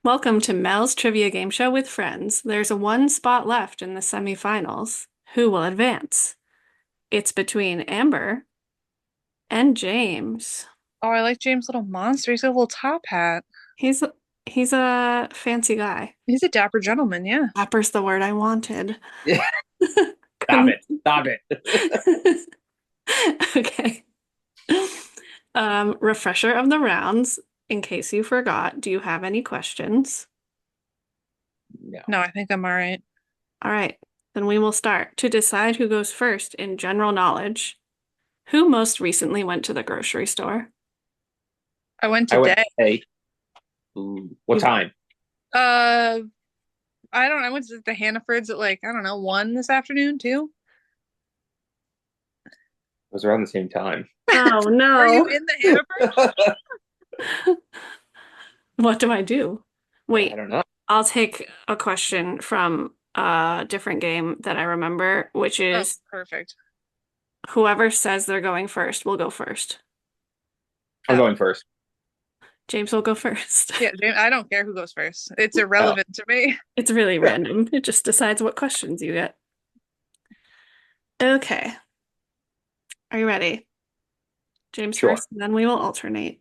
Welcome to Mel's Trivia Game Show with friends. There's a one spot left in the semifinals. Who will advance? It's between Amber and James. Oh, I like James' little monster. He's got a little top hat. He's he's a fancy guy. He's a dapper gentleman, yeah. Dapper's the word I wanted. Yeah, stop Couldn't- it. Stop it. Okay. Refresher of the rounds, in case you forgot, do you have any questions? No. No, I think I'm all right. All right, then we will start. To decide who goes first in general knowledge, who most recently went to the grocery store? I went I went today. today. Ooh, what You went. time? Uh, I don't know. I went to the Hannaford's at I don't know, 1 this afternoon too. It was around the same time. Oh Were you no. in the Hannaford? What do I do? I Wait, don't know. I'll take a question from a different game that I remember, which Oh, is perfect. whoever says they're going first will go first. I'm Oh, going first. James will go first. yeah, James, I don't care who goes first. It's Oh, irrelevant to me. It's really random. It just decides what questions you get. Okay. Are you ready? James sure. first, and then we will alternate.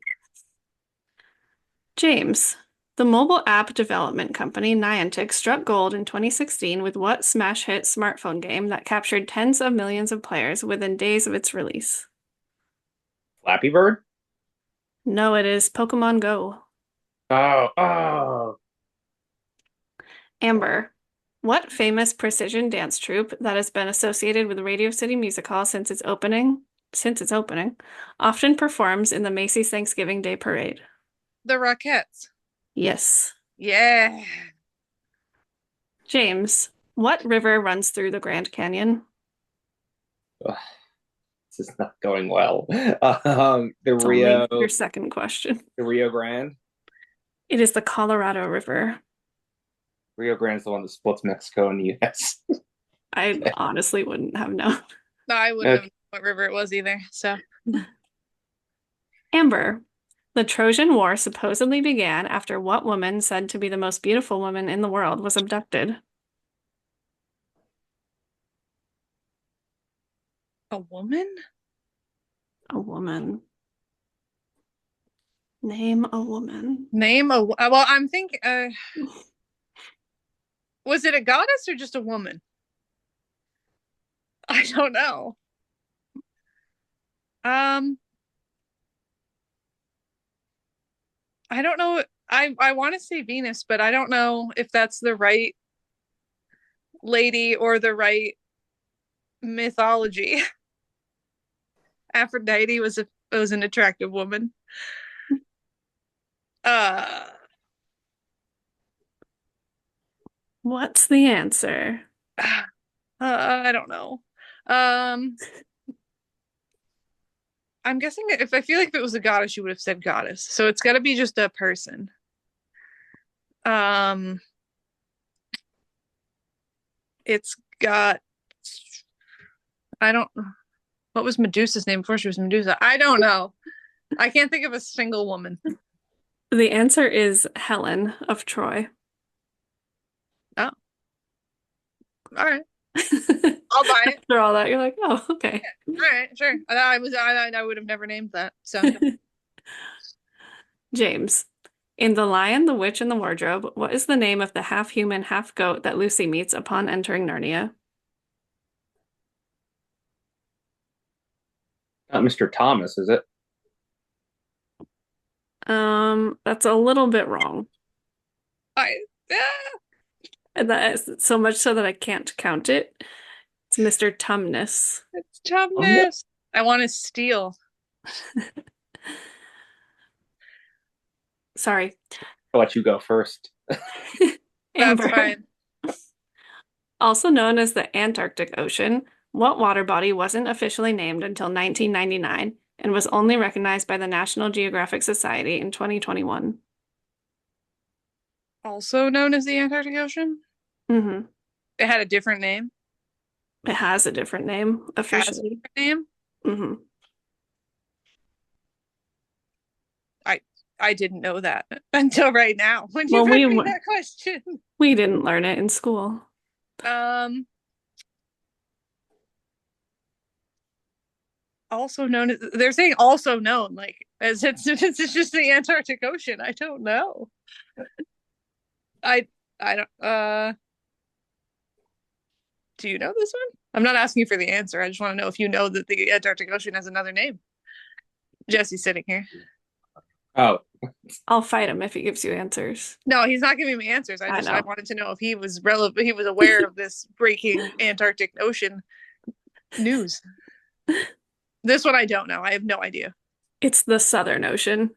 James, the mobile app development company Niantic struck gold in 2016 with what smash hit smartphone game that captured tens of millions of players within days of its release? Flappy Bird? No, it is Pokemon Go. Oh. Amber, what famous precision dance troupe that has been associated with Radio City Music Hall since its opening, often performs in the Macy's Thanksgiving Day Parade? The Rockettes. Yes. Yeah. James, what river runs through the Grand Canyon? Ugh, this is not going well. It's only your second question. The Rio Grande. It is the Colorado River. Rio Grande's the one that splits Mexico and the US. I honestly wouldn't have known. No, I wouldn't have Okay. known what river it was either. So, Amber, the Trojan War supposedly began after what woman said to be the most beautiful woman in the world was abducted? a woman? A woman. Name a woman. Name a well, I'm thinking was it a goddess or just a woman? I don't know. Um, I don't know. I want to say Venus, but I don't know if that's the right lady or the right mythology. Aphrodite was an attractive woman. Uh, What's the answer? I don't know. Um, I'm guessing if I feel like if it was a goddess, you would have said goddess. So it's got to be just a person. Um, it's got I don't what was Medusa's name before she was Medusa? I don't know. I can't think of a single woman. The answer is Helen of Troy. Oh, all right. I'll buy it. After all that, you're like, oh, okay. All right, sure. I would have never named that. So James, in The Lion, the Witch, and the Wardrobe, what is the name of the half-human, half-goat that Lucy meets upon entering Narnia? Not Mr. Thomas, is it? That's a little bit wrong. I ah, And that is so much so that I can't count it. It's Mr. Tumnus. it's Oh, no. toughness. I want to steal. Sorry. I'll let you go first. That's Amber. fine. Also known as the Antarctic Ocean, what water body wasn't officially named until 1999 and was only recognized by the National Geographic Society in 2021? Also known as the Antarctic Ocean. Hmm. It had a different name. It has a different name Has a officially. different name. Hmm. I I didn't know that until right now when you Well, read me that question. we didn't learn it in school. Um, Also known as they're saying also known, like as it's just the Antarctic Ocean. I don't know. I I don't do you know this one? I'm not asking you for the answer. I just want to know if you know that the Antarctic Ocean has another name. Jesse's sitting here. Oh, I'll fight him if he gives you answers. No, he's not giving me answers. I I know. wanted to know if he was relevant. He was aware of this breaking Antarctic Ocean news. This one I don't know. I have no idea. It's the Southern Ocean.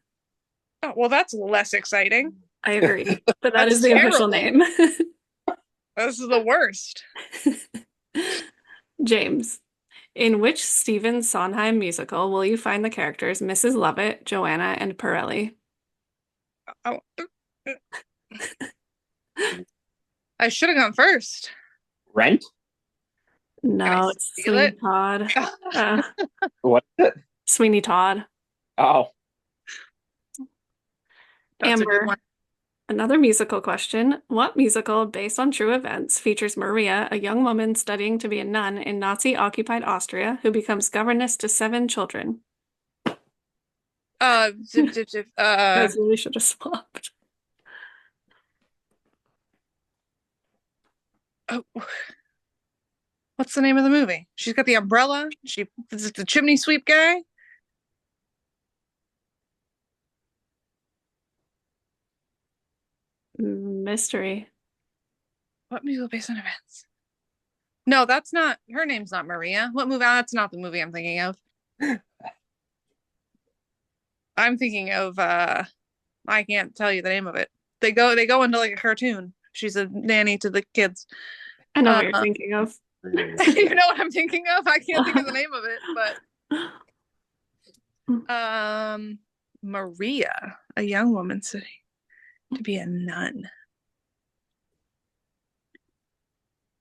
Oh, well, that's less exciting. I agree, but that is That's the official terrible. name. This is the worst. James, in which Stephen Sondheim musical will you find the characters Mrs. Lovett, Joanna, and Pirelli? Oh, I should have gone first. Rent? Can I No, it's steal Sweeney it? Todd. Uh, What is it? Sweeney Todd. Oh, That's a good Amber, one. another musical question. What musical, based on true events, features Maria, a young woman studying to be a nun in Nazi-occupied Austria, who becomes governess to 7 children? Guys really should have swapped. Oh, what's the name of the movie? She's got the umbrella. Is it the chimney sweep guy? Mystery. What musical based on events? No, that's not her name's not Maria. What movie? That's not the movie I'm thinking of. I'm thinking of I can't tell you the name of it. They go into like a cartoon. She's a nanny to the kids. I know what you're Uh, thinking of. you know what I'm thinking of? I can't think of the name of it, but Maria, a young woman studying to be a nun.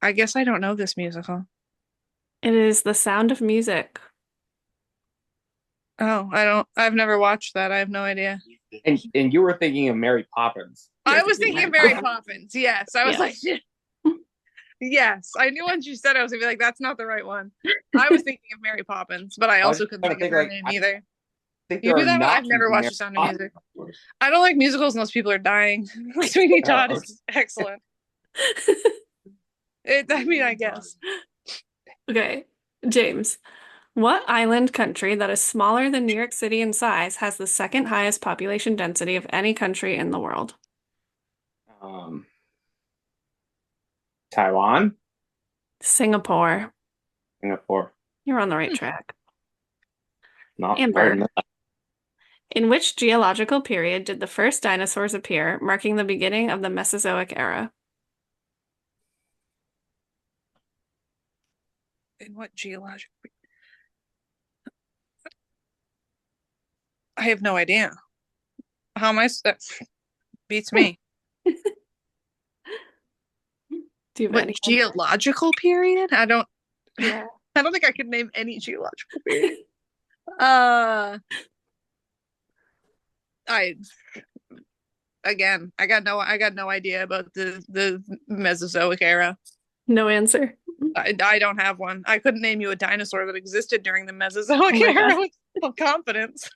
I guess I don't know this musical. It is The Sound of Music. Oh, I've never watched that. I have no idea. and you were thinking of Mary Poppins. I was thinking of Mary Poppins. Yes. I was Yeah. like, yes. I knew when she said it, I was gonna be like, that's not the right one. I was thinking of Mary Poppins, but I also couldn't think of her name either. You knew that one? I've never watched The Sound of Music. I don't like musicals unless people are dying. Sweeney Todd is excellent. I guess. Okay, James. What island country that is smaller than New York City in size has the second highest population density of any country in the world? Um, Taiwan, Singapore. Singapore, You're on the right track. not far Amber. enough. In which geological period did the first dinosaurs appear, marking the beginning of the Mesozoic era? In what geological? I have no idea. How am I? That beats me. Do you have What any? geological period? Yeah. I don't think I could name any geological period. uh I I got no idea about the Mesozoic era. No answer. I don't have one. I couldn't name you a dinosaur that existed during the Mesozoic Oh my era God. with full confidence.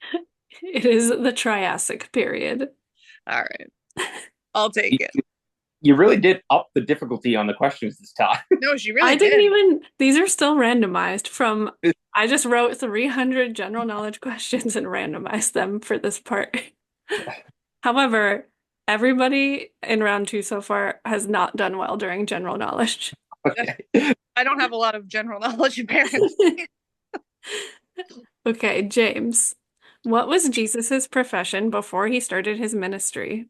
It is the Triassic period. All right. I'll take it. You really did up the difficulty on the questions this time. No, she really I didn't did. even, these are still randomized from, I just wrote 300 general knowledge questions and randomized them for this part. However, everybody in round 2 so far has not done well during general knowledge. Okay. I don't have a lot of general knowledge apparently. Okay, James. What was Jesus's profession before he started his ministry?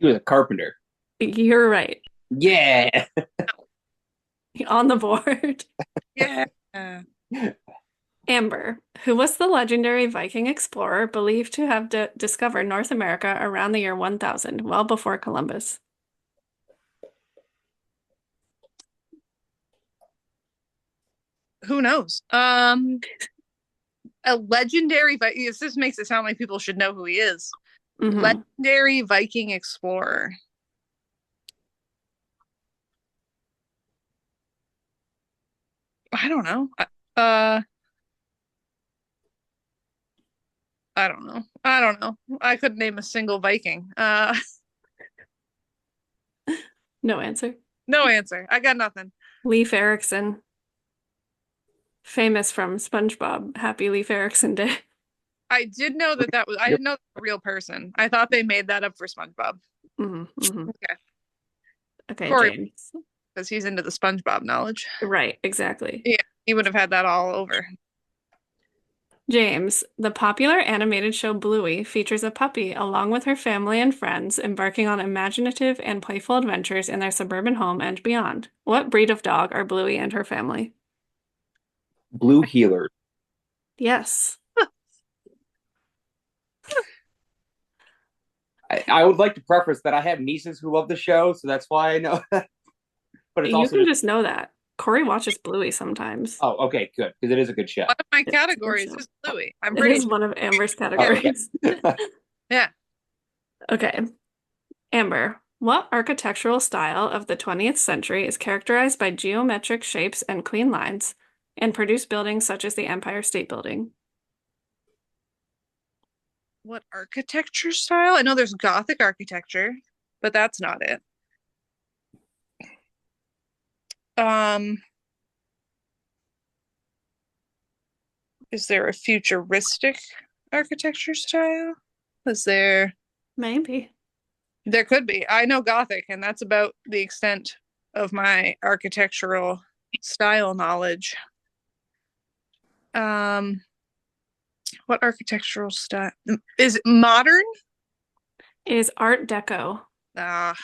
He was a carpenter. You're right. Yeah. On the board. Yeah. Amber, who was the legendary Viking explorer believed to have discovered North America around the year 1000, well before Columbus? Who knows? A legendary Viking. This makes it sound like people should know who he is. Legendary Viking explorer. I don't know. Uh, I don't know. I don't know. I couldn't name a single Viking. No answer. No answer. I got nothing. Leif Erikson, famous from SpongeBob. Happy Leif Erikson Day. I did know that was. I didn't know that was a real person. I thought they made that up for SpongeBob. Okay, Okay, Cory, James. because he's into the SpongeBob knowledge. Right, exactly. Yeah, he would have had that all over. James, the popular animated show Bluey features a puppy along with her family and friends embarking on imaginative and playful adventures in their suburban home and beyond. What breed of dog are Bluey and her family? Blue healer. Yes. I would like to preface that I have nieces who love the show, so that's why I know. But it's You also can just just know that. Cory watches Bluey sometimes. okay, good because it is a good show. One of my It's a good categories show. is Bluey. I'm It pretty is sure. one of Amber's Oh, okay. categories. Yeah. Okay. Amber, what architectural style of the 20th century is characterized by geometric shapes and clean lines and produced buildings such as the Empire State Building? What architecture style? I know there's Gothic architecture, but that's not it. Um, is there a futuristic architecture style? Is there? Maybe. There could be. I know Gothic, and that's about the extent of my architectural style knowledge. Um, what architectural style is it modern? It is Art Deco. Ah,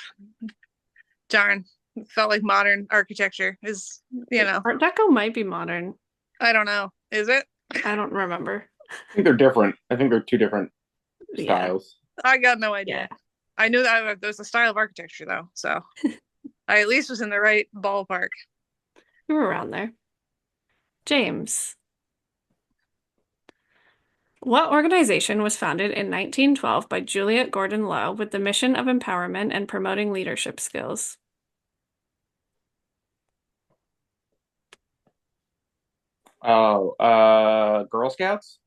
darn. Felt like modern architecture is, Art Deco might be modern. I don't know. Is it? I don't remember. I think they're different. I think they're two different Yeah. styles. I got no idea. Yeah. I knew that there's a style of architecture though, so I at least was in the right ballpark. We were around there. James, what organization was founded in 1912 by Juliet Gordon Low with the mission of empowerment and promoting leadership skills? Oh, Girl Scouts?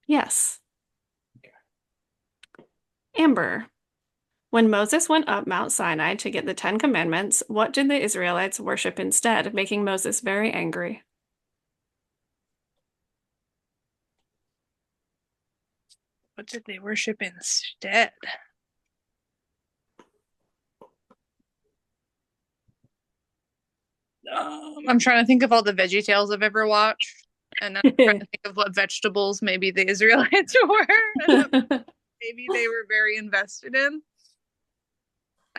Yes. Amber, when Moses went up Mount Sinai to get the Ten Commandments, what did the Israelites worship instead, making Moses very angry? What did they worship instead? I'm trying to think of all the VeggieTales I've ever watched, and I'm trying to think of what vegetables maybe the Israelites were, and maybe they were very invested in.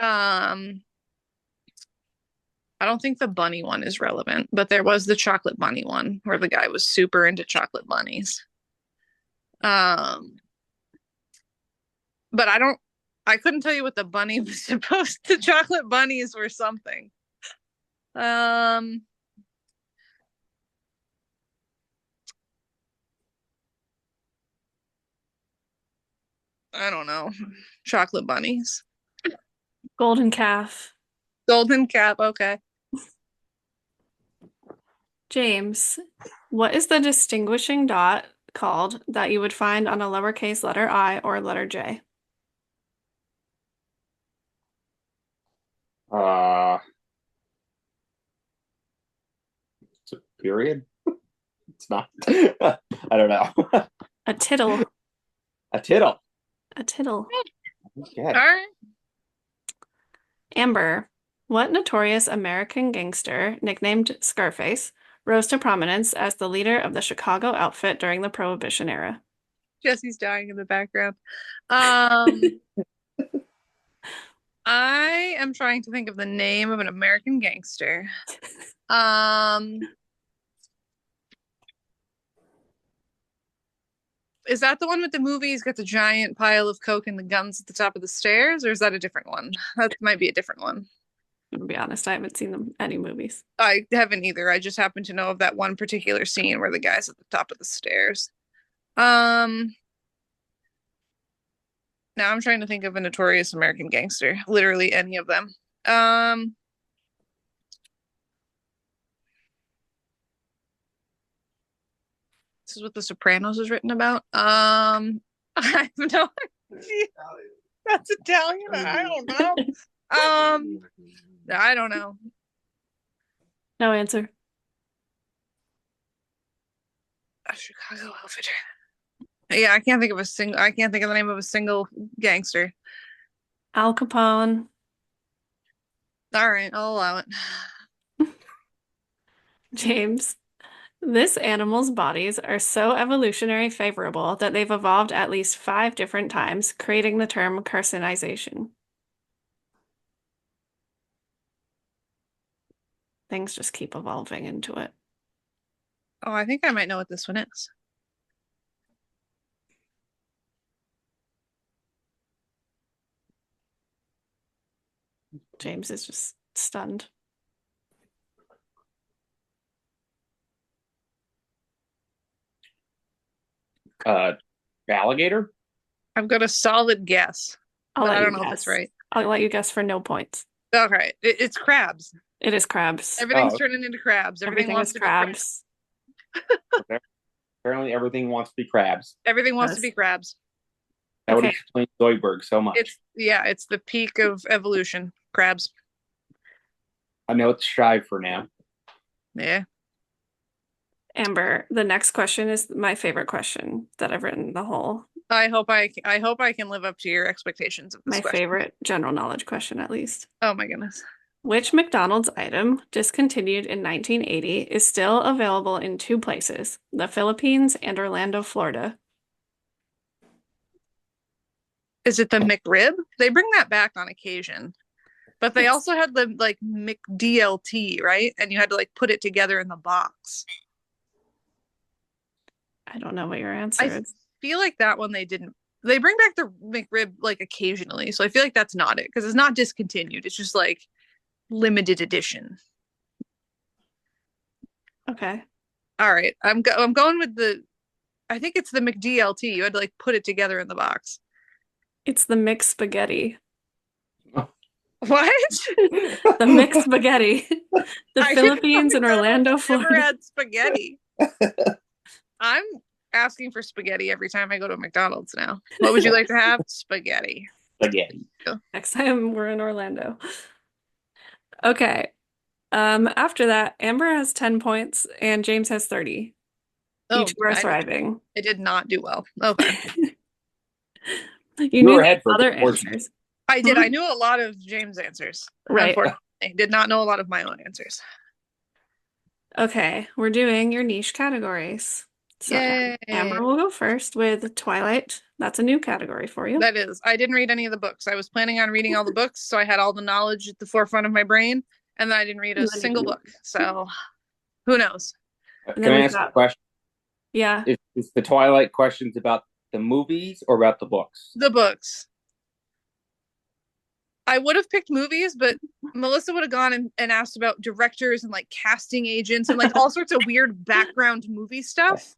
I don't think the bunny one is relevant, but there was the chocolate bunny one where the guy was super into chocolate bunnies. Um, but I couldn't tell you what the bunny was supposed to. Chocolate bunnies were something. Um, I don't know. Chocolate bunnies. Golden calf. Golden cap. Okay. James, what is the distinguishing dot called that you would find on a lowercase letter I or letter J? Uh, it's a period. It's not. I don't know. A tittle. A tittle. A tittle. Okay. All right. Amber, what notorious American gangster, nicknamed Scarface, rose to prominence as the leader of the Chicago outfit during the Prohibition era? Jesse's dying in the background. I am trying to think of the name of an American gangster. Is that the one with the movie? He's got the giant pile of coke and the guns at the top of the stairs, or is that a different one? That might be a different one. I'm gonna be honest, I haven't seen any movies. I haven't either. I just happen to know of that one particular scene where the guy's at the top of the stairs. Now I'm trying to think of a notorious American gangster. Literally any of them. This is what The Sopranos is written about. I have no idea. That's Italian. I don't know. I don't know. No answer. A Chicago outfitter. Yeah, I can't think of the name of a single gangster. Al Capone. All right, I'll allow it. James. This animal's bodies are so evolutionary favorable that they've evolved at least 5 different times, creating the term carcinization. Things just keep evolving into it. Oh, I think I might know what this one is. James is just stunned. Alligator? I've got a solid guess, but I don't know if it's right. I'll let you guess for no points. Okay, it's crabs. It is crabs. Everything's turning into crabs. Everything wants to crabs. Be crabs. Okay. Apparently, everything wants to be crabs. Everything wants to be crabs. That would explain Zoidberg so much. It's the peak of evolution. Crabs. I know it's shy for now. Yeah. Amber, the next question is my favorite question that I've written the whole. I hope I can live up to your expectations of this question. Favorite general knowledge question, at least. Oh my goodness. Which McDonald's item, discontinued in 1980, is still available in 2 places, the Philippines and Orlando, Florida? Is it the McRib? They bring that back on occasion. But they also had the like McDLT, right? And you had to like put it together in the box. I don't know what your answer is. I feel like that one they didn't. They bring back the McRib like occasionally, so I feel like that's not it because it's not discontinued. It's just like limited edition. Okay. All right, I'm going with the. I think it's the McDLT. You had to like put it together in the box. It's the mixed spaghetti. What? The mixed spaghetti. The Philippines and Orlando, Florida. Never had spaghetti. I'm asking for spaghetti every time I go to McDonald's now. What would you like to have? Spaghetti. Spaghetti. Next time we're in Orlando. Okay. After that, Amber has 10 points and James has 30. You two are thriving. I did not do well. Okay. You knew other answers. I did. I knew a lot of James' answers. Right. Unfortunately, I did not know a lot of my own answers. Okay, we're doing your niche categories. So Yay. Amber will go first with Twilight. That's a new category for you. That is. I didn't read any of the books. I was planning on reading all the books, so I had all the knowledge at the forefront of my brain, and then I didn't read a single book. So who knows? Can I ask a question? Yeah. Is the Twilight questions about the movies or about the books? The books. I would have picked movies, but Melissa would have gone and asked about directors and like casting agents and like all sorts of weird background movie stuff.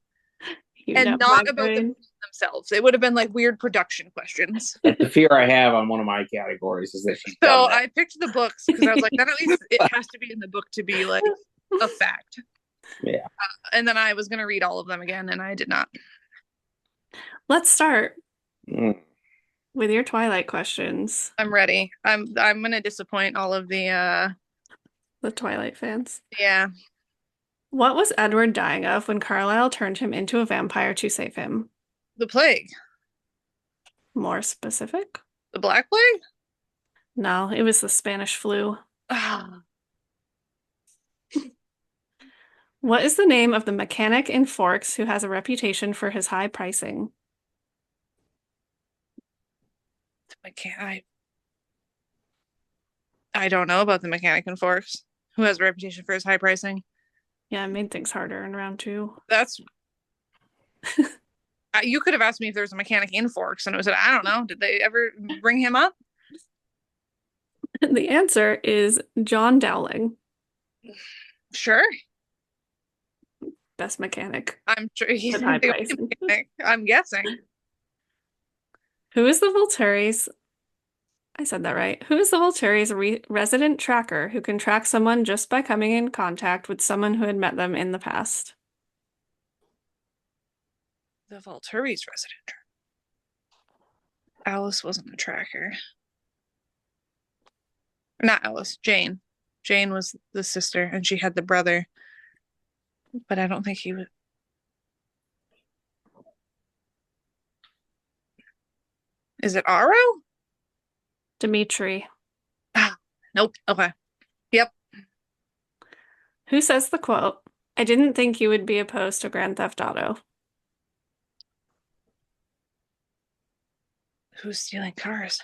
And not about the movies themselves. It would have been like weird production questions. That's the fear I have on one of my categories is that she's so I picked the books because I was like, then at least it has to be in the book to be like a fact. Yeah. And then I was going to read all of them again, and I did not. Let's start with your Twilight questions. I'm ready. I'm going to disappoint all of the Twilight fans. Yeah. What was Edward dying of when Carlisle turned him into a vampire to save him? The plague. More specific? The Black Plague? No, it was the Spanish flu. What is the name of the mechanic in Forks who has a reputation for his high pricing? I don't know about the mechanic in Forks who has a reputation for his high pricing. Yeah, it made things harder in round 2. That's you could have asked me if there was a mechanic in Forks, and it was I don't know. Did they ever bring him up? The answer is John Dowling. Sure. Best mechanic. I'm sure he's the mechanic. I'm guessing. Who is the Volturi's? I said that right. Who is the Volturi's resident tracker who can track someone just by coming in contact with someone who had met them in the past? The Volturi's resident. Alice wasn't a tracker. Not Alice, Jane. Jane was the sister, and she had the brother. But I don't think he was. Is it Aro? Dimitri. Ah, nope. Okay. Yep. Who says the quote, I didn't think you would be opposed to Grand Theft Auto? Who's stealing cars?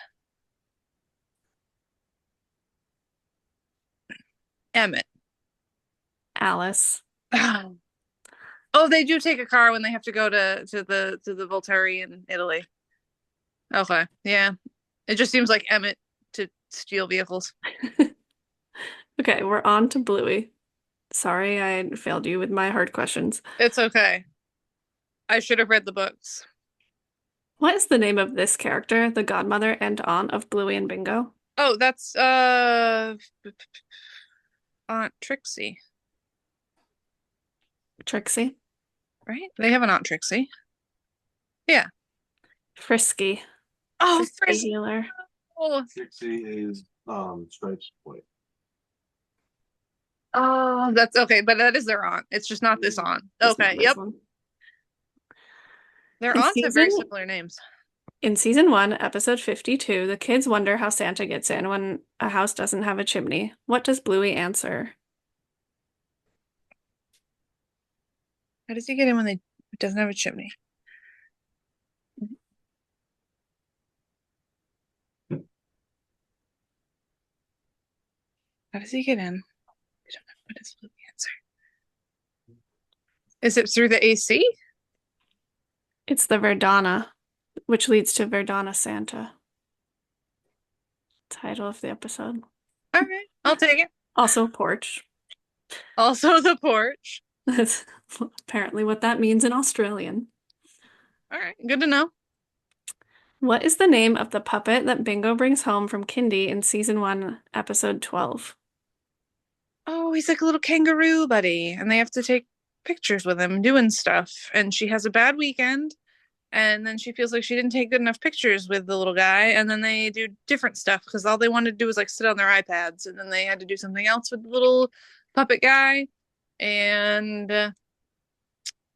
Emmett. Alice. Oh, they do take a car when they have to go to the Volturi in Italy. Okay. Yeah. It just seems like Emmett to steal vehicles. Okay, we're on to Bluey. Sorry, I failed you with my hard questions. It's okay. I should have read the books. What is the name of this character, the godmother and aunt of Bluey and Bingo? Oh, that's Aunt Trixie. Trixie. Right? They have an Aunt Trixie. Yeah. Frisky. Oh, Frisky healer. Oh. Trixie is Stripe's boy. Oh, that's okay, but that is their aunt. It's just not this aunt. Okay, yep. Their aunts have very similar names. In season 1, episode 52, the kids wonder how Santa gets in when a house doesn't have a chimney. What does Bluey answer? How does he get in when it doesn't have a chimney? How does he get in? I don't know. What is the answer? Is it through the AC? It's the Verdana, which leads to Verdana Santa. Title of the episode. All right, I'll take it. Also porch. Also the porch. That's apparently what that means in Australian. All right, good to know. What is the name of the puppet that Bingo brings home from Kindy in season 1, episode 12? Oh, he's like a little kangaroo buddy, and they have to take pictures with him doing stuff. And she has a bad weekend, and then she feels like she didn't take good enough pictures with the little guy, and then they do different stuff because all they wanted to do was like sit on their iPads, and then they had to do something else with the little puppet guy. And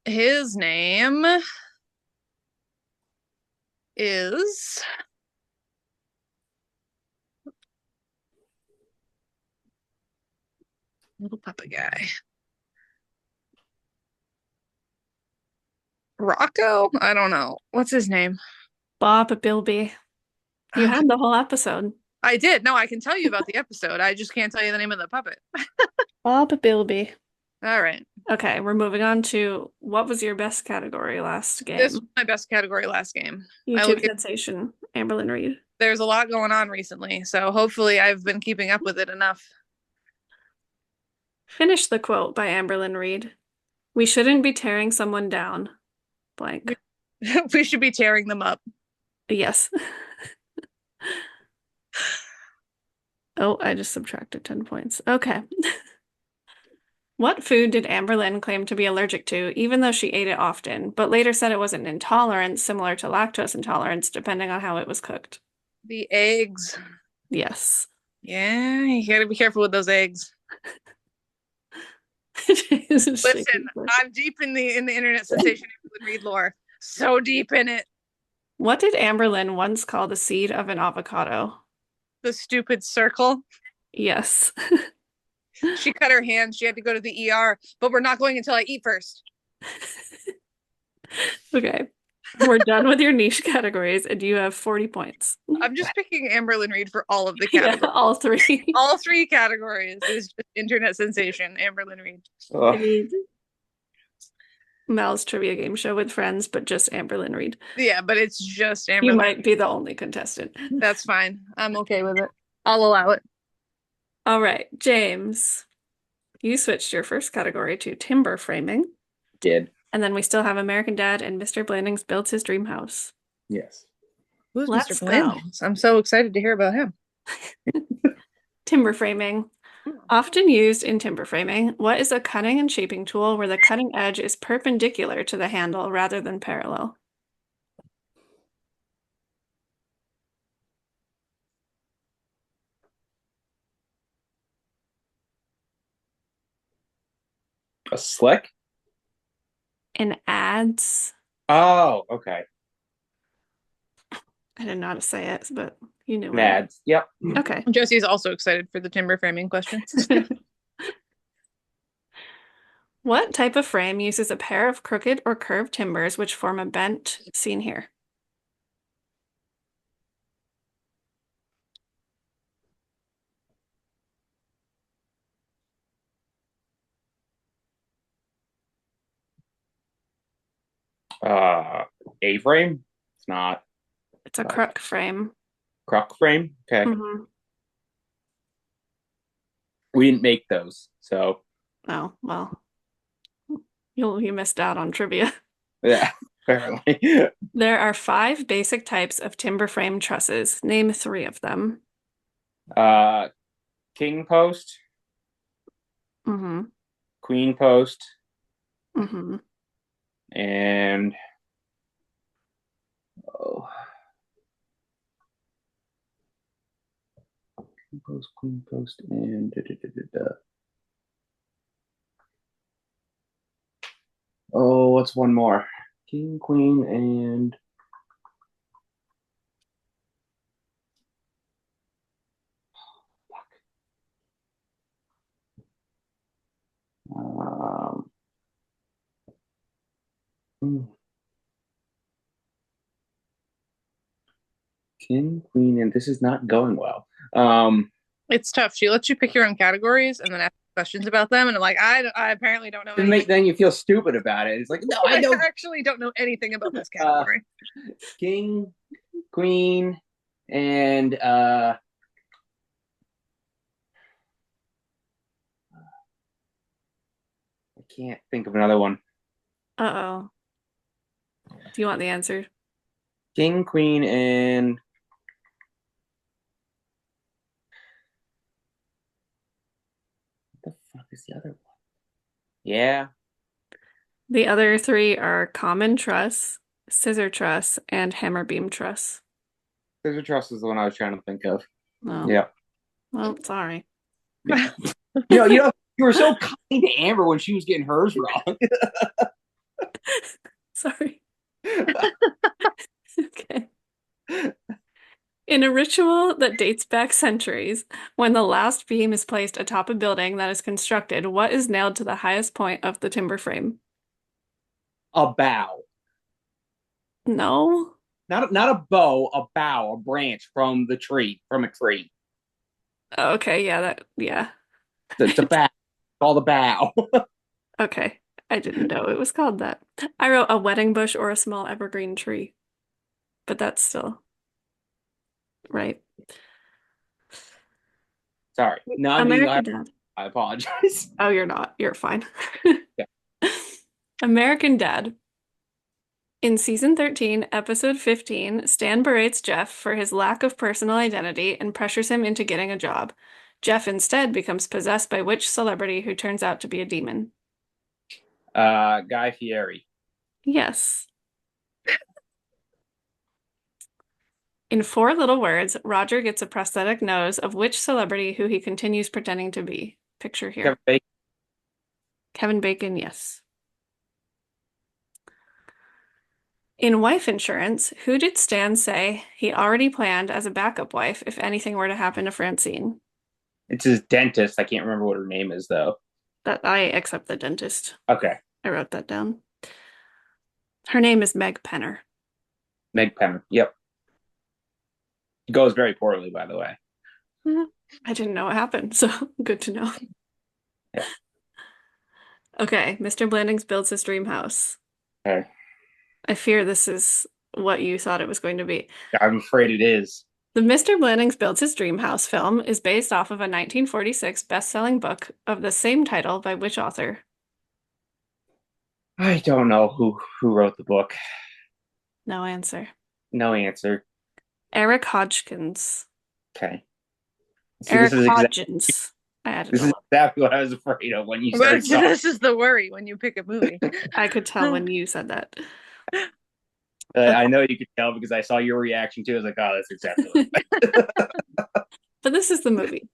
his name is little puppet guy. Rocco? I don't know. What's his name? Bob Bilby. You had the whole episode. I did. No, I can tell you about the episode. I just can't tell you the name of the puppet. Bob Bilby. All right. Okay, we're moving on to what was your best category last game? This was my best category last game. YouTube sensation, Amberlyn Reed. There's a lot going on recently, so hopefully I've been keeping up with it enough. Finish the quote by Amberlyn Reed. We shouldn't be tearing someone down. Blank. We should be tearing them up. Yes. Oh, I just subtracted 10 points. Okay. What food did Amberlyn claim to be allergic to, even though she ate it often, but later said it was an intolerance similar to lactose intolerance, depending on how it was cooked? The eggs. Yes. Yeah, you gotta be careful with those eggs. Listen, I'm deep in the internet sensation Amberlyn Reed lore. So deep in it. What did Amberlyn once call the seed of an avocado? The stupid circle. Yes. She cut her hand. She had to go to the ER, but we're not going until I eat first. Okay. We're done with your niche categories, and you have 40 points. I'm just picking Amberlyn Reed for all of the categories. Yeah, all three. All three categories is just internet sensation, Amberlyn Reed. I need Mal's trivia game show with friends, but just Amberlyn Reed. Yeah, but it's just Amberlyn. You might be the only contestant. That's fine. I'm okay with it. I'll allow it. All right, James, you switched your first category to timber framing. Did. And then we still have American Dad and Mr. Blandings builds his dream house. Yes. Who's Mr. Let's go. Blandings? I'm so excited to hear about him. Timber framing. Often used in timber framing, what is a cutting and shaping tool where the cutting edge is perpendicular to the handle rather than parallel? A slick? In ads. Oh, okay. I didn't know how to say it, but you knew it. Nads. Yep. Okay. Josie's also excited for the timber framing questions. What type of frame uses a pair of crooked or curved timbers which form a bent, seen here? A-frame? It's not. It's a crook frame. Crock frame? Okay. Mm-hmm. We didn't make those, so Oh, well, you missed out on trivia. yeah, apparently. There are 5 basic types of timber frame trusses. Name 3 of them. uh King post, Mm-hmm. queen post, Mm-hmm. and oh, queen post, and oh, what's one more? King, queen, and um, hmm, king, queen, and this is not going well. It's tough. She lets you pick your own categories and then ask questions about them, and I'm like, I apparently don't know anything. Then you feel stupid about it. It's like, no, I know. I actually don't know anything about this category. King, queen, and I can't think of another one. Uh-oh. Do you want the answer? King, queen, and what the fuck is the other one? Yeah, The other 3 are common truss, scissor truss, and hammer beam truss. scissor truss is the one I was trying to think of. Oh, Yeah. well, sorry. You were so kind to Amber when she was getting hers wrong. Sorry. Okay. In a ritual that dates back centuries, when the last beam is placed atop a building that is constructed, what is nailed to the highest point of the timber frame? A bow. No? Not a bow, a bow, a branch from the tree, from a tree. Okay, yeah. It's a bow. Called a bow. Okay. I didn't know it was called that. I wrote a wedding bush or a small evergreen tree, but that's still right. Sorry. Not being American Dad. I apologize. Oh, you're not. You're fine. Yeah. American Dad. In season 13, episode 15, Stan berates Jeff for his lack of personal identity and pressures him into getting a job. Jeff instead becomes possessed by which celebrity who turns out to be a demon? Guy Fieri. Yes. In 4 little words, Roger gets a prosthetic nose of which celebrity who he continues pretending to be. Picture here. Kevin Bacon. Kevin Bacon, yes. In Wife Insurance, who did Stan say he already planned as a backup wife if anything were to happen to Francine? It's his dentist. I can't remember what her name is though. That I accept the dentist. Okay. I wrote that down. Her name is Meg Penner. Meg Penner. Yep. It goes very poorly, by the way. I didn't know what happened, so good to know. Yeah. Okay, Mr. Blandings builds his dream house. Okay. I fear this is what you thought it was going to be. I'm afraid it is. The Mr. Blandings Builds His Dream House film is based off of a 1946 best-selling book of the same title by which author? I don't know who wrote the book. No answer. No answer. Eric Hodgkins. Okay. See, Eric Hodgins. I added this a is little. exactly what I was afraid of when you said so. This is the worry when you pick a movie. I could tell when you said that. I know you could tell because I saw your reaction too. I was like, oh, that's exactly But this is the movie.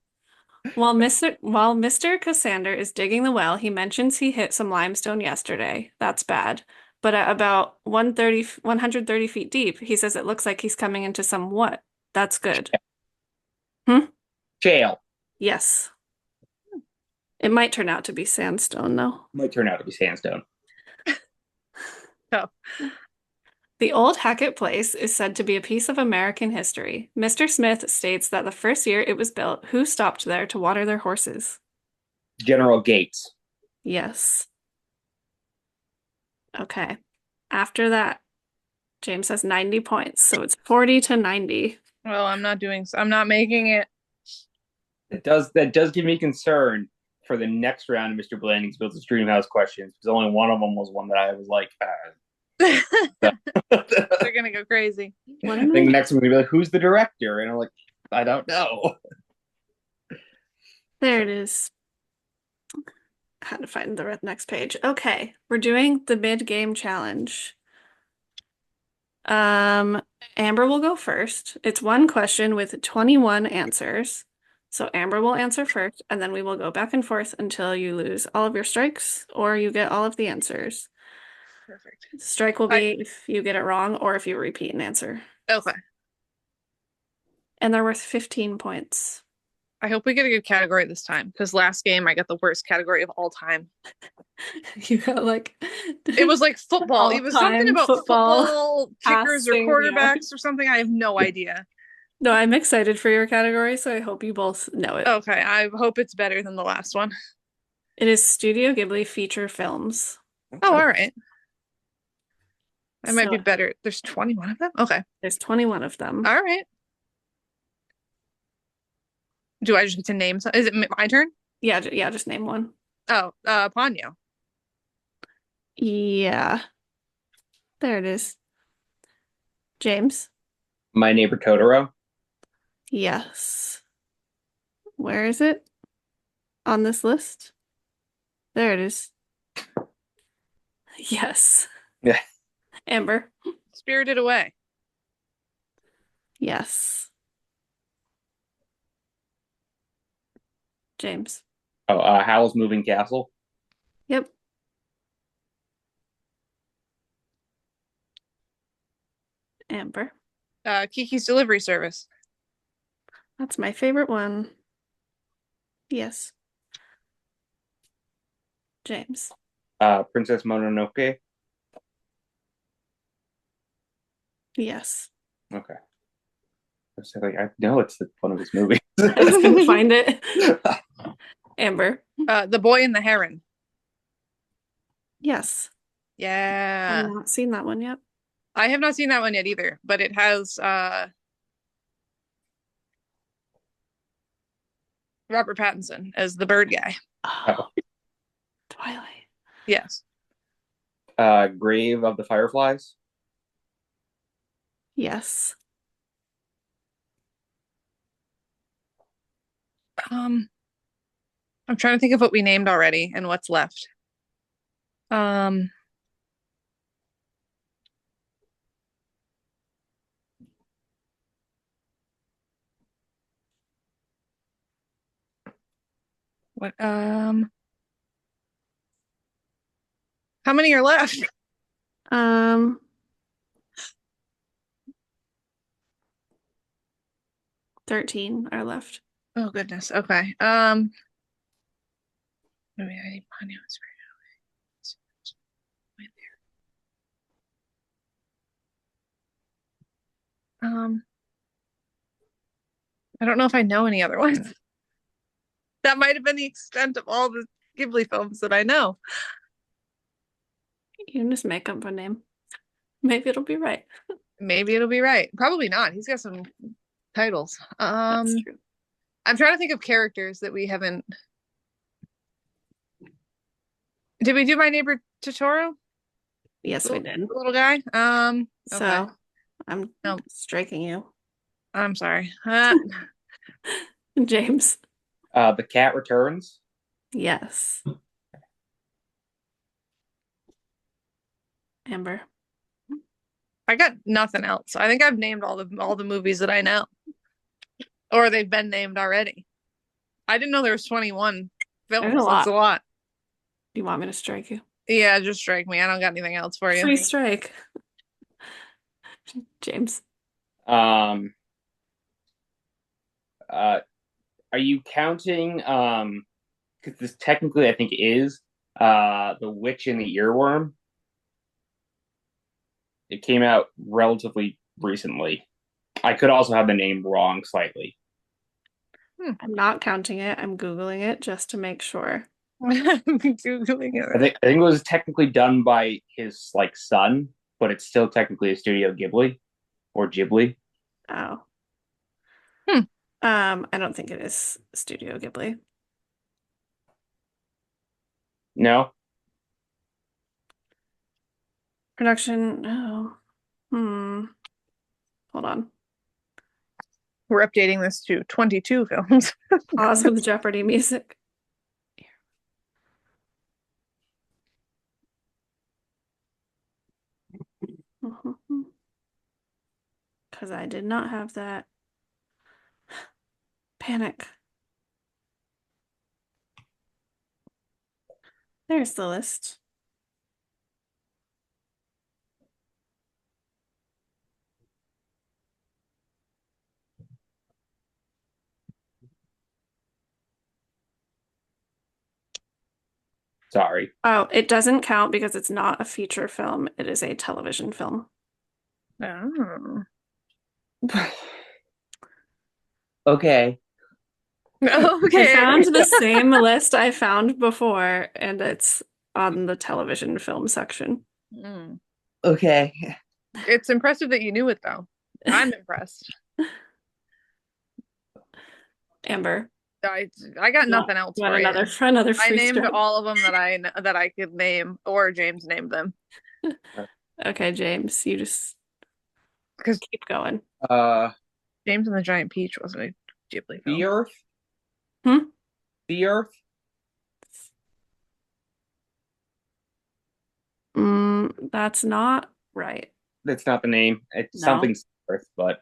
While Mr. Cassander is digging the well, he mentions he hit some limestone yesterday. That's bad. But at about 130 feet deep, he says it looks like he's coming into some what? That's good. Hmm? Jail. Yes. It might turn out to be sandstone, though. Might turn out to be sandstone. Oh. The old Hackett Place is said to be a piece of American history. Mr. Smith states that the first year it was built, who stopped there to water their horses? General Gates. Yes. Okay. After that, James has 90 points, so it's 40 to 90. Well, I'm not making it. That does give me concern for the next round of Mr. Blanding's Built a Dreamhouse questions, because only one of them was one that I was like, They're gonna go crazy. I think the next one's gonna be like, who's the director? And I'm like, I don't know. There it is. Had to find the next page. Okay, we're doing the mid-game challenge. Amber will go first. It's one question with 21 answers. So Amber will answer first, and then we will go back and forth until you lose all of your strikes or you get all of the answers. Perfect. Strike will be if you get it wrong or if you repeat an answer. Okay. And they're worth 15 points. I hope we get a good category this time, because last game I got the worst category of all time. You got like it was like football. It was something about football kickers or quarterbacks or something. I have no idea. No, I'm excited for your category, so I hope you both know it. Okay, I hope it's better than the last one. It is Studio Ghibli feature films. Oh, all right. That might be better. There's 21 of them? Okay. There's 21 of them. All right. Do I just get to name some? Is it my turn? Yeah, just name one. Oh, Ponyo. Yeah. There it is. James? My Neighbor Totoro. Yes. Where is it on this list? There it is. Yes. Yeah. Amber? Spirited Away. Yes. James? Oh, Howl's Moving Castle. Yep. Amber? Kiki's Delivery Service. That's my favorite one. Yes. James? Princess Mononoke. Yes. Okay. I know it's one of his movies. I was gonna find it. Amber? The Boy and the Heron. Yes. Yeah. I've not seen that one yet. I have not seen that one yet either, but it has Robert Pattinson as the bird guy. Oh. Twilight. Yes. Grave of the Fireflies. Yes. I'm trying to think of what we named already and what's left. What how many are left? 13 are left. Oh goodness. Okay. I don't know if I know any other ones. That might have been the extent of all the Ghibli films that I know. You can just make up a name. Maybe it'll be right. Maybe it'll be right. Probably not. He's got some titles. That's true. I'm trying to think of characters that we haven't. Did we do My Neighbor Totoro? Yes, we did. The little guy. So I'm striking you. I'm sorry. James. The Cat Returns. Yes. Amber. I got nothing else. I think I've named all the movies that I know, or they've been named already. I didn't know there was 21 There's a films. That's lot. a lot. Do you want me to strike you? Yeah, just strike me. I don't got anything else for you. Free strike. James. Um. Are you counting? Because this technically, I think, is The Witch and the Earworm. It came out relatively recently. I could also have the name wrong slightly. I'm not counting it. I'm Googling it just to make sure. Googling it. I think it was technically done by his like son, but it's still technically a Studio Ghibli or Ghibli. Oh. Hmm. I don't think it is Studio Ghibli. No, Production. Oh. Hold on. We're updating this to 22 films. Pause with Jeopardy music. Because I did not have that. Panic. There's the list. sorry. Oh, it doesn't count because it's not a feature film. It is a television film. Oh. Okay. I Okay. found the same list I found before, and it's on the television film section. Mm. Okay. It's impressive that you knew it, though. I'm impressed. Amber, I got nothing else you want for you. another I free named strike? all of them that I could name, or James named them. Okay, James, you just Because keep going. Uh, James and the Giant Peach wasn't a Ghibli film. the Earth. Hmm? The Earth. That's not right. That's not the name. It's No. something Earth, but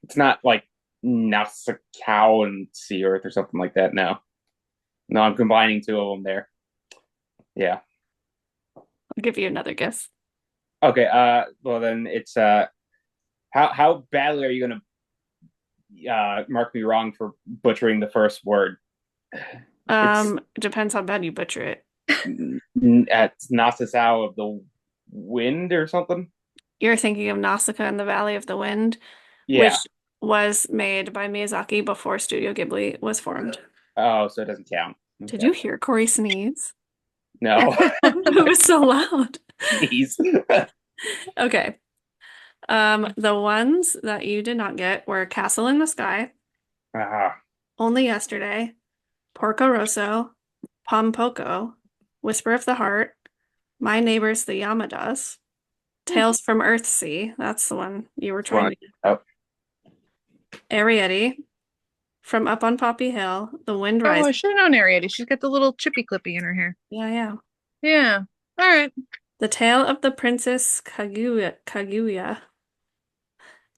it's not like Nausicaa and Sea Earth or something like that. No, no, I'm combining two of them there. Yeah. I'll give you another guess. Okay. Well then it's how badly are you gonna mark me wrong for butchering the first word? It's It depends how bad you butcher it. at Nausicaa of the Wind or something. You're thinking of Nausicaa and the Valley of the Wind, which Yeah. was made by Miyazaki before Studio Ghibli was formed. Oh, so it doesn't count. Did you hear Cory sneeze? No. It was so loud. Jeez. Okay. The ones that you did not get were Castle in the Sky, Ah, Only Yesterday, Porco Rosso, Pompoko, Whisper of the Heart, My Neighbors the Yamadas, Tales from Earthsea, that's the one you were trying to get. oh, Arrietty, From Up on Poppy Hill, The Wind Oh, I Rises. should have known Ariady. She's got the little chippy clippy in her hair. Yeah. Yeah. All right. The Tale of the Princess Kaguya,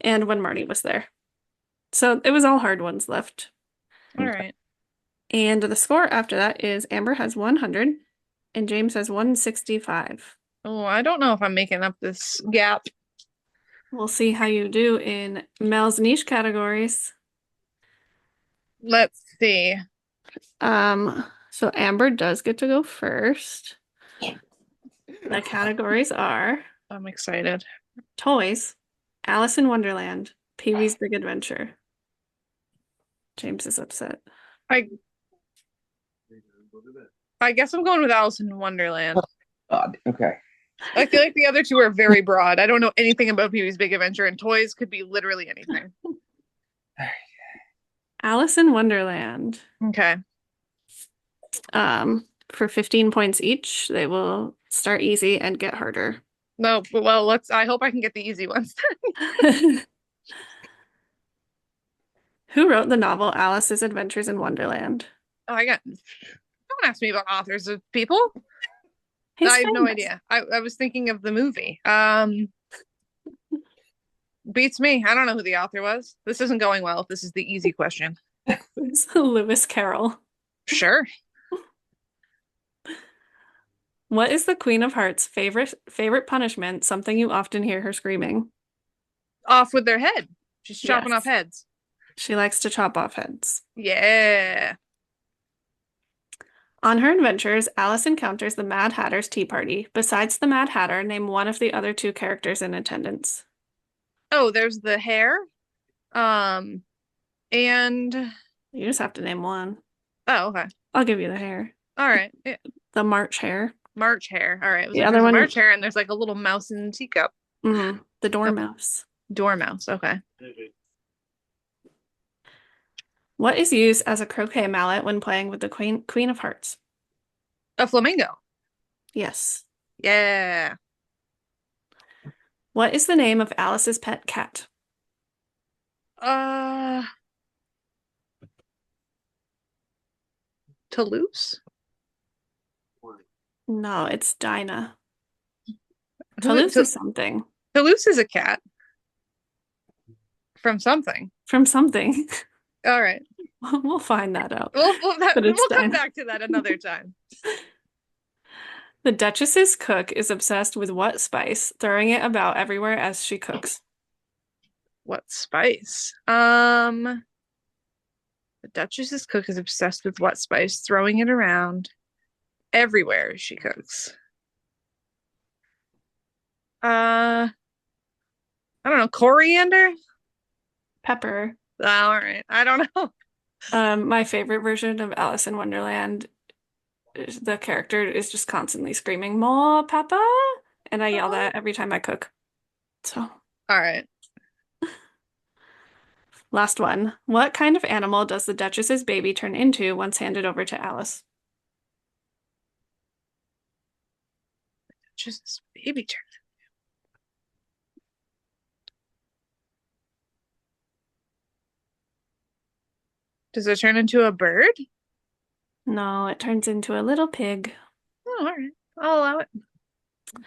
and When Marty Was There. So it was all hard ones left. All right. And the score after that is Amber has 100 and James has 165. Oh, I don't know if I'm making up this gap. We'll see how you do in Mel's niche categories. Let's see. So Amber does get to go first. The categories are I'm excited. toys, Alice in Wonderland, Pee-wee's Big Adventure. James is upset. I guess I'm going with Alice in Wonderland. God. Okay. I feel like the other two are very broad. I don't know anything about Pee-wee's Big Adventure, and toys could be literally anything. Alice in Wonderland. Okay. For 15 points each, they will start easy and get harder. No, well, I hope I can get the easy ones. Who wrote the novel Alice's Adventures in Wonderland? Oh, don't ask me about authors of people. He's I have no famous. idea. I was thinking of the movie. Beats me. I don't know who the author was. This isn't going well if this is the easy question. It's Lewis Carroll. Sure. What is the Queen of Hearts' favorite punishment? Something you often hear her screaming. Off with their head. She's chopping off Yes. heads. She likes to chop off heads. Yeah. On her adventures, Alice encounters the Mad Hatter's tea party. Besides the Mad Hatter, name one of the other two characters in attendance. Oh, there's the hair. And You just have to name one. oh, okay. I'll give you the hair. All right. Yeah. The March hare. March hare. All right. It was The like other there's a one, March hare and there's like a little mouse in a teacup. the Oh, dormouse. dormouse. Okay. What is used as a croquet mallet when playing with the Queen of Hearts? A flamingo. Yes. Yeah. What is the name of Alice's pet cat? Uh, Toulouse? No, it's Dinah. Toulouse is something. Toulouse is a cat. From something. From something. All right. We'll find that out. We'll it's come Dinah. back to that another time. The Duchess's cook is obsessed with what spice, throwing it about everywhere as she cooks. What spice? The Duchess's cook is obsessed with what spice, throwing it around everywhere she cooks. I don't know, coriander? Pepper. All right. I don't know. My favorite version of Alice in Wonderland, the character is just constantly screaming, "More pepper!" And I yell that every time I cook. So, all right. Last one. What kind of animal does the Duchess's baby turn into once handed over to Alice? Duchess's baby turn. Does it turn into a bird? No, it turns into a little pig. Oh, all right. I'll allow it.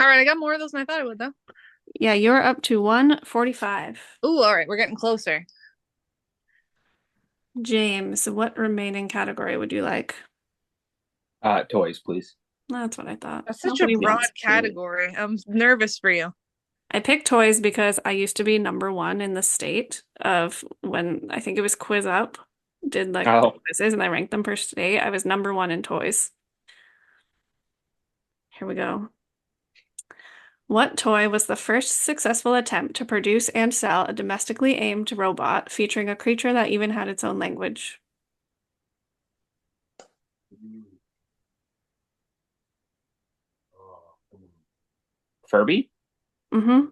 All right, I got more of those than I thought I would, though. Yeah, you're up to 145. Ooh, all right, we're getting closer. James, what remaining category would you like? Toys, please. That's what I thought. That's such Nobody a broad wants to. category. I'm nervous for you. I picked toys because I used to be #1 in the state of when I think it was Quiz Up did like the quizzes and I ranked them per state. I was #1 in toys. Here we go. What toy was the first successful attempt to produce and sell a domestically aimed robot featuring a creature that even had its own language? Furby? Mm-hmm.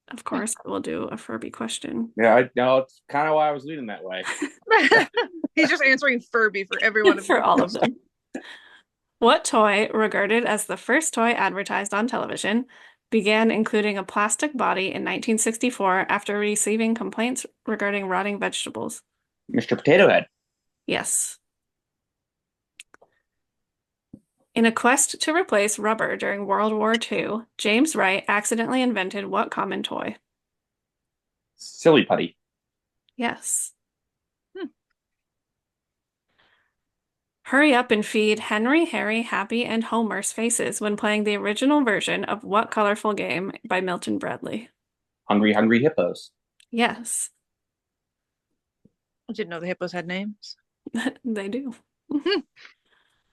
Of course, I will do a Furby question. Yeah, I know. It's kind of why I was leading that way. He's just answering Furby for everyone. For all of them. What toy, regarded as the first toy advertised on television, began including a plastic body in 1964 after receiving complaints regarding rotting vegetables? Mr. Potato Head. Yes. In a quest to replace rubber during World War II, James Wright accidentally invented what common toy? Silly putty. Yes. Hurry up and feed Henry, Harry, Happy, and Homer's faces when playing the original version of what colorful game by Milton Bradley? Hungry, Hungry Hippos. Yes. I didn't know the hippos had names. They do.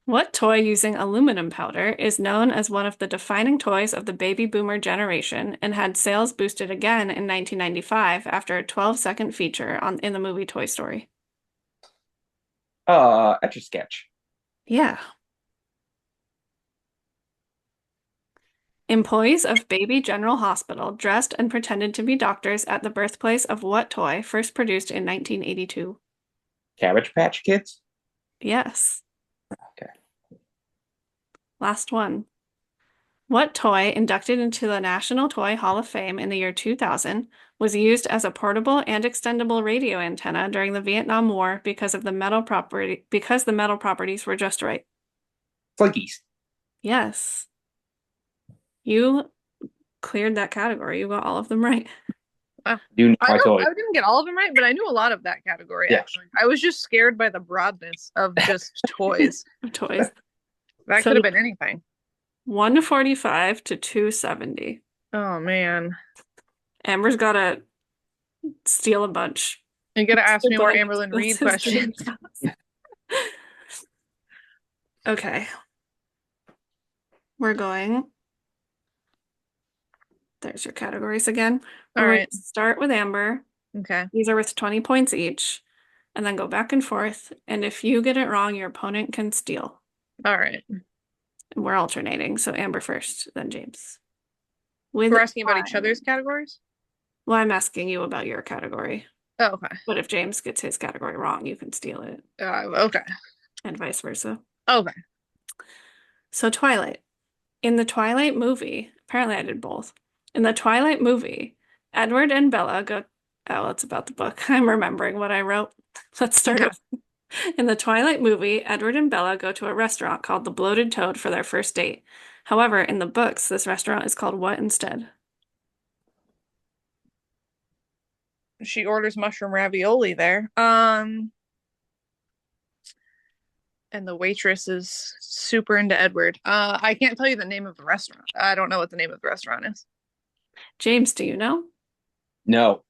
What toy using aluminum powder is known as one of the defining toys of the baby boomer generation and had sales boosted again in 1995 after a 12-second feature in the movie Toy Story? Etch-a-Sketch. Yeah. Employees of Baby General Hospital dressed and pretended to be doctors at the birthplace of what toy first produced in 1982? Cabbage Patch Kids? Yes. Okay. Last one. What toy, inducted into the National Toy Hall of Fame in the year 2000, was used as a portable and extendable radio antenna during the Vietnam War because the metal properties were just right? Flinkies. Yes. You cleared that category. You got all of them right. I Do my toys. didn't get all of them right, but I knew a lot of that category, actually. I was just scared by the broadness of just toys. Toys. That could have been anything. 145 to 270. Oh, man. Amber's got to steal a bunch. You gotta ask me more Amberlynn Reed questions. Okay. We're going. There's your categories again. All right. Start with Amber. Okay. These are worth 20 points each, and then go back and forth. And if you get it wrong, your opponent can steal. All right. And we're alternating. So Amber first, then James. We're asking about each other's categories? Well, I'm asking you about your category. Oh, okay. But if James gets his category wrong, you can steal it. Okay. And vice versa. Okay. So Twilight. In the Twilight movie, apparently I did both. In the Twilight movie, Edward and Bella go. Oh, it's about the book. I'm remembering what I wrote. Let's start with. In the Twilight movie, Edward and Bella go to a restaurant called the Bloated Toad for their first date. However, in the books, this restaurant is called what instead? She orders mushroom ravioli there. And the waitress is super into Edward. I can't tell you the name of the restaurant. I don't know what the name of the restaurant is. James, do you know? No.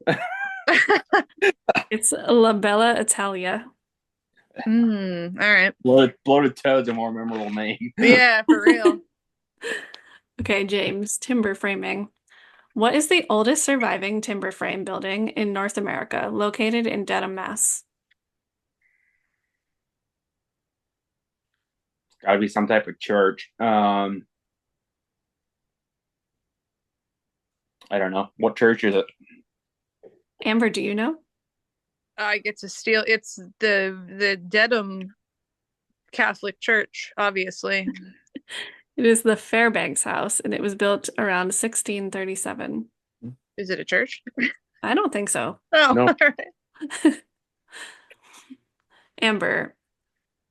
It's La Bella Italia. All right. Bloated Toad's a more memorable name. Yeah, for real. Okay, James, timber framing. What is the oldest surviving timber frame building in North America, located in Dedham, Mass? It's got to be some type of church. I don't know. What church is it? Amber, do you know? I get to steal. It's the Dedham Catholic Church, obviously. It is the Fairbanks House, and it was built around 1637. Is it a church? I don't think so. Oh, No. all right. Amber,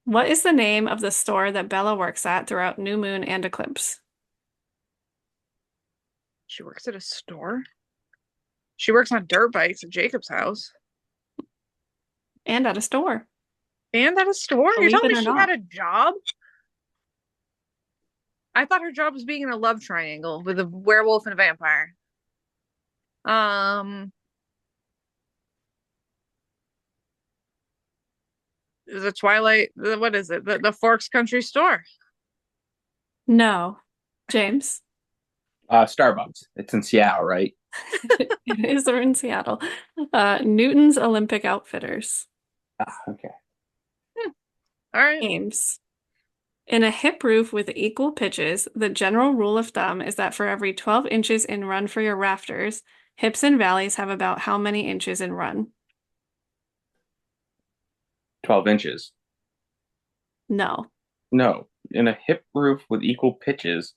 what is the name of the store that Bella works at throughout New Moon and Eclipse? She works at a store? She works on dirt bikes at Jacob's house. And at a store. And at a store? You're Believe telling it me or she not. had a job? I thought her job was being in a love triangle with a werewolf and a vampire. The Twilight, what is it? The Forks Country Store. No. James? Starbucks. It's in Seattle, right? It is in Seattle. Newton's Olympic Outfitters. Okay. All right. James. In a hip roof with equal pitches, the general rule of thumb is that for every 12 inches in run for your rafters, hips and valleys have about how many inches in run? 12 inches. No. No. In a hip roof with equal pitches,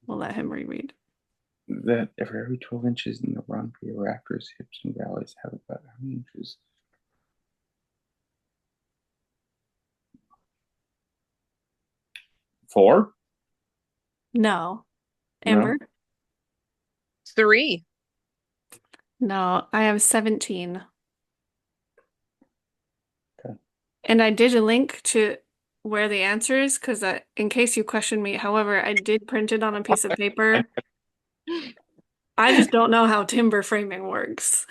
We'll let him reread. that for every 12 inches in the run for your rafters, hips and valleys have about how many inches? Four? No. Amber? No. 3. No, I have 17. Okay. And I did a link to where the answer is because in case you question me, however, I did print it on a piece of paper. I just don't know how timber framing works.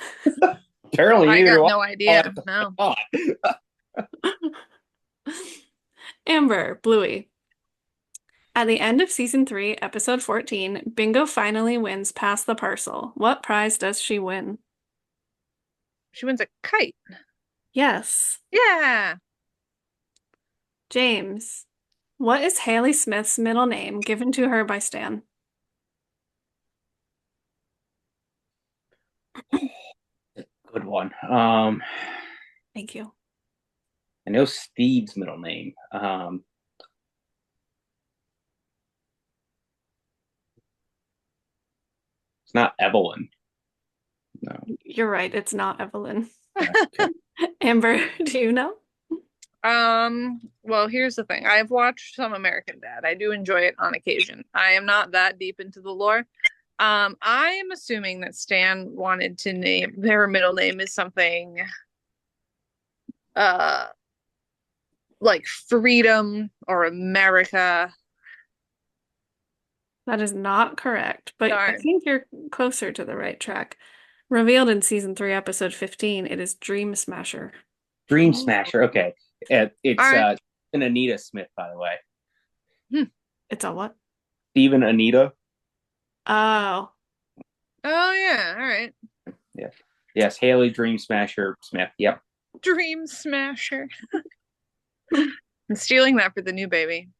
Apparently, I neither got one. no idea. No. Amber, Bluey. At the end of season 3, episode 14, Bingo finally wins Pass the Parcel. What prize does she win? She wins a kite. Yes. Yeah. James. What is Haley Smith's middle name given to her by Stan? Good one. Thank you. I know Steve's middle name. It's not Evelyn. No. You're right. It's not Evelyn. Okay. Amber, do you know? Well, here's the thing. I've watched some American Dad. I do enjoy it on occasion. I am not that deep into the lore. I am assuming that Stan wanted to name their middle name is something uh like Freedom or America. That is not correct, but I Darn. think you're closer to the right track. Revealed in season 3, episode 15, it is Dream Smasher. Dream Oh. Smasher. Okay. It's All right. an Anita Smith, by the way. It's a what? Stephen Anita. Oh, Oh yeah, all right. Yeah. Yes, Haley Dream Smasher Smith. Yep. Dream Smasher. I'm stealing that for the new baby.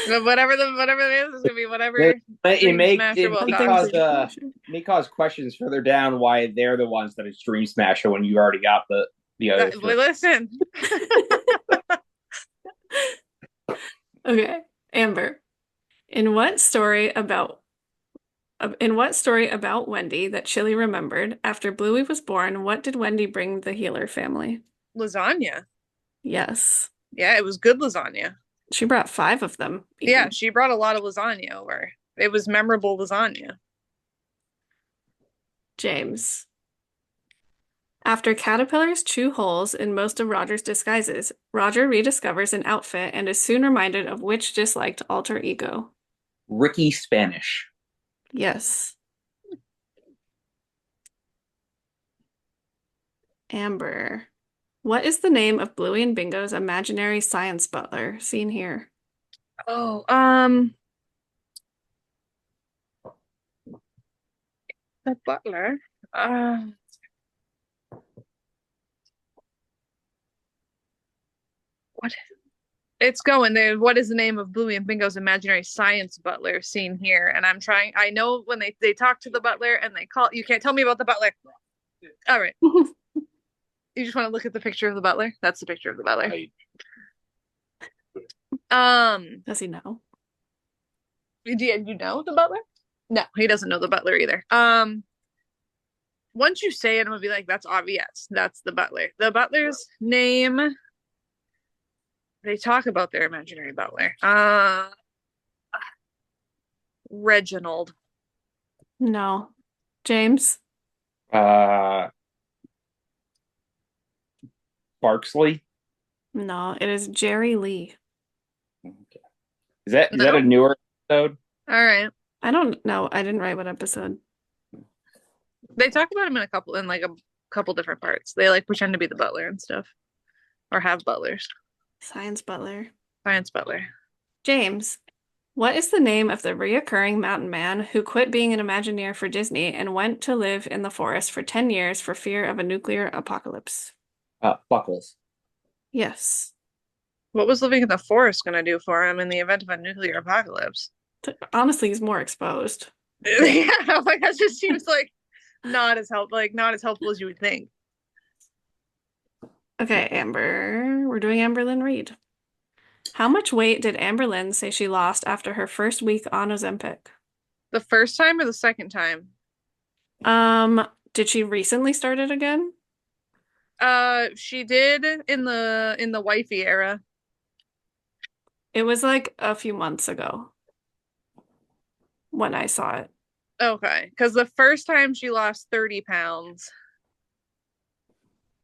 Whatever it is gonna be whatever. It may Something cause questions further down why they're the ones that it's Dream Smasher when you already got the other three. Listen. Okay, Amber. In what story about Wendy that Chili remembered after Bluey was born, what did Wendy bring the Healer family? Lasagna. Yes. Yeah, it was good lasagna. She brought 5 of them. Even. Yeah, she brought a lot of lasagna over. It was memorable lasagna. James. After caterpillars chew holes in most of Roger's disguises, Roger rediscovers an outfit and is soon reminded of which disliked alter ego. Ricky Spanish. Yes. Amber. What is the name of Bluey and Bingo's imaginary science butler seen here? Oh, the butler. What? It's going there. What is the name of Bluey and Bingo's imaginary science butler seen here? And I'm trying. I know when they talk to the butler and they call. You can't tell me about the butler. All right. You just want to look at the picture of the butler? That's the picture of the butler. Does he know? Do you know the butler? No, he doesn't know the butler either. Once you say it, I'm gonna be like, that's obvious. That's the butler. The butler's name. They talk about their imaginary butler. Reginald. No. James? Barksley. No, it is Jerry Lee. Okay. Is that a newer episode? All right. I don't know. I didn't write what episode. They talk about him in a couple different parts. They like pretend to be the butler and stuff. Or have butlers. Science butler. Science butler. James, what is the name of the reoccurring mountain man who quit being an Imagineer for Disney and went to live in the forest for 10 years for fear of a nuclear apocalypse? Buckles. Yes. What was living in the forest going to do for him in the event of a nuclear apocalypse? Honestly, he's more exposed. Yeah, like that just seems like not as helpful as you would think. Okay, Amber. We're doing Amberlyn Reed. How much weight did Amberlyn say she lost after her first week on Ozempic? The first time or the second time? Did she recently start it again? She did in the wifey era. It was like a few months ago when I saw it. Okay, because the first time she lost 30 pounds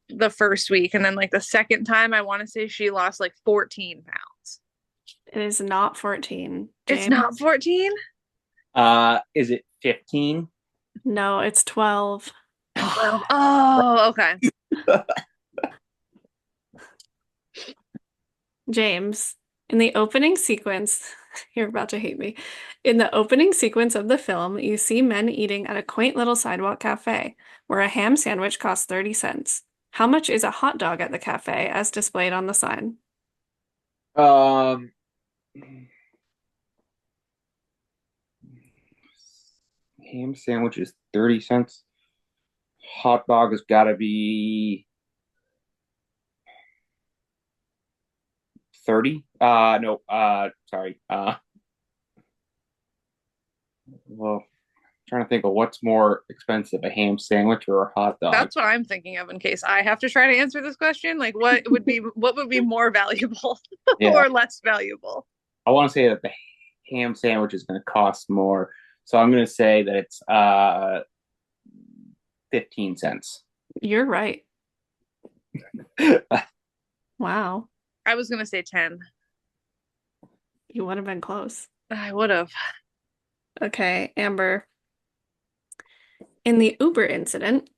the first week, and then like the second time, I want to say she lost like 14 pounds. It is not 14. It's James? not 14? Is it 15? No, it's 12. 12. Oh, okay. James, in the opening sequence, you're about to hate me. In the opening sequence of the film, you see men eating at a quaint little sidewalk cafe where a ham sandwich costs 30 cents. How much is a hot dog at the cafe as displayed on the sign? Ham sandwich is 30 cents. Hot dog has got to be 30. No, sorry. Well, trying to think of what's more expensive, a ham sandwich or a hot dog. That's what I'm thinking of in case I have to try to answer this question. Like what would be more valuable Yeah, or less valuable? I want to say that the ham sandwich is going to cost more, so I'm going to say that it's 15 cents. You're right. Wow. I was gonna say 10. You would have been close. I would have. Okay, Amber. In the Uber incident,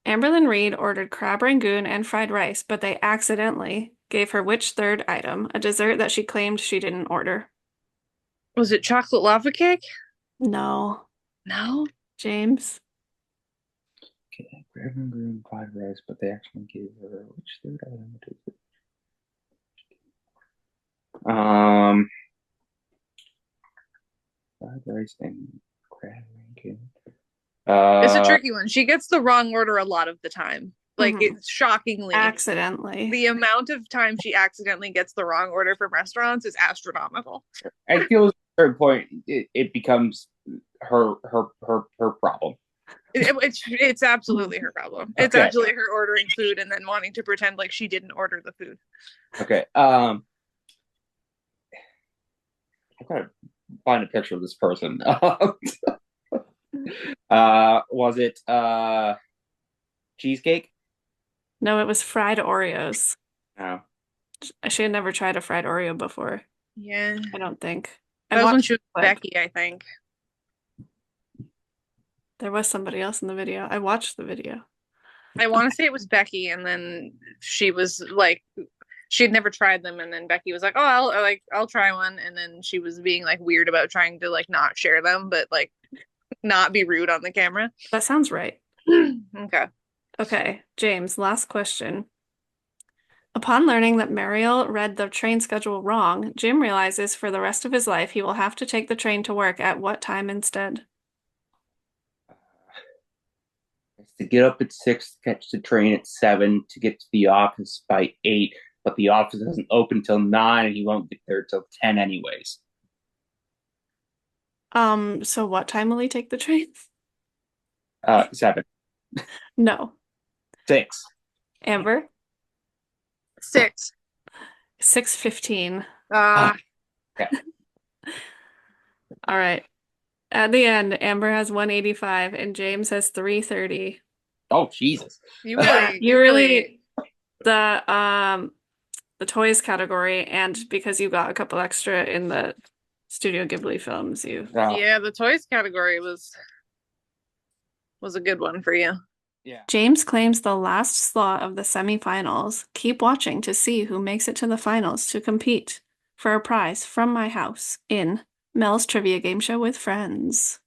Amberlyn Reed ordered crab rangoon and fried rice, but they accidentally gave her which third item, a dessert that she claimed she didn't order? Was it chocolate lava cake? No. No. James? Okay, crab and green fried rice, but they actually gave her which third item is it? Fried rice and crab rangoon. It's a tricky one. She gets the wrong order a lot of the time. Like it's shockingly accidentally. The amount of time she accidentally gets the wrong order from restaurants is astronomical. I feel at a certain point it becomes her problem. It's absolutely her problem. It's Okay. absolutely her ordering food and then wanting to pretend like she didn't order the food. Okay. I've got to find a picture of this person. Was it cheesecake? No, it was fried Oreos. No. She had never tried a fried Oreo before. Yeah. I don't think. That was when she was Becky, I think. There was somebody else in the video. I watched the video. I want to say it was Becky, and then she was like, she'd never tried them, and then Becky was like, "Oh, I'll try one," and then she was being like weird about trying to like not share them, but like not be rude on the camera. That sounds right. Okay. Okay, James, last question. Upon learning that Mariel read the train schedule wrong, Jim realizes for the rest of his life he will have to take the train to work at what time instead? To get up at 6, catch the train at 7, to get to the office by 8, but the office doesn't open till 9, and he won't get there till 10 anyways. So what time will he take the train? 7. No. 6. Amber? 6. 6:15. Okay. All right. At the end, Amber has 185 and James has 330. Oh, Jesus. You really the toys category, and because you got a couple extra in the Studio Ghibli films, Yeah, the toys category was a good one for you. Yeah. James claims the last slot of the semifinals. Keep watching to see who makes it to the finals to compete for a prize from my house in Mel's Trivia Game Show with Friends.